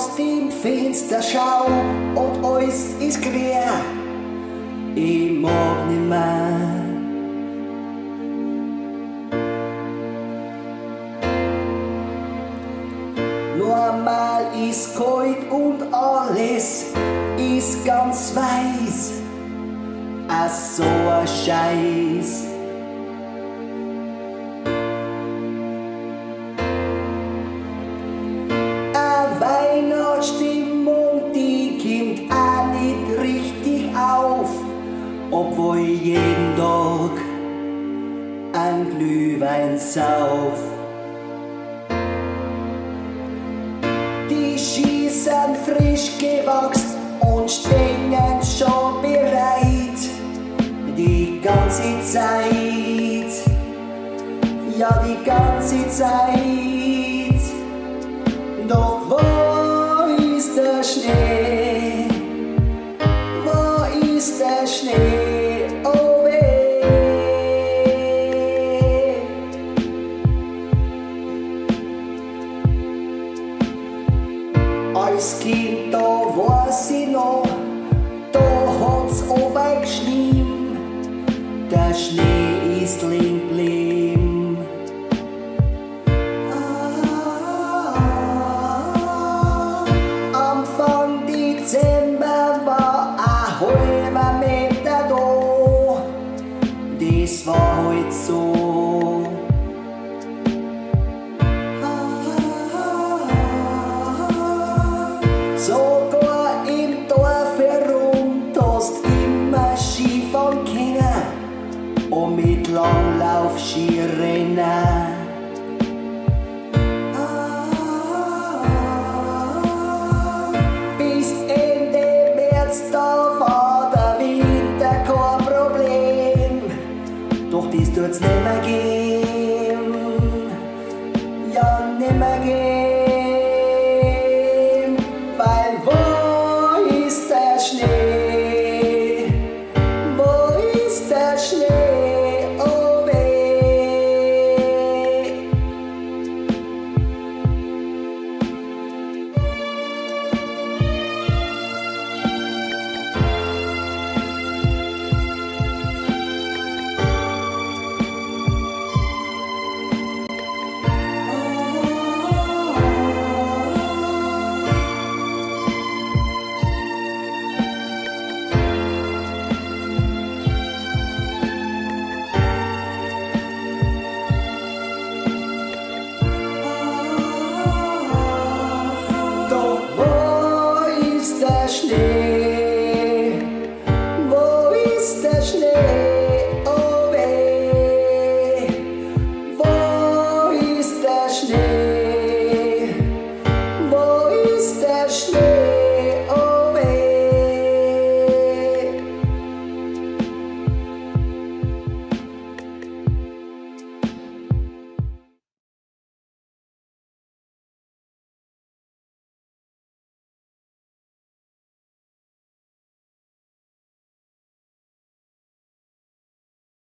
aus dem Fenster schau und alles ist quer. Ich mag nimmer. Normal ist kalt und alles ist ganz weiß. Ach so ein Scheiß. A Weihnachtsstimmung, die kommt auch nicht richtig auf, obwohl ich jeden Tag ein Glühwein sauf. Die Schießen frisch gewachsen und stehen schon bereit. Die ganze Zeit, ja die ganze Zeit. Doch wo ist der Schnee? Wo ist der Schnee? Oh weh. Als Kind da weiß ich noch, da hat's runtergeschnien, der Schnee ist liegen geblieben. Anfang Dezember war ein halber Meter da, das war halt so. Sogar im Dorf herum, hast immer Skifahren können und mit Langlauf-Ski rennen. Bis Ende März, da war der Winter kein Problem, doch das tut's nicht mehr gehen.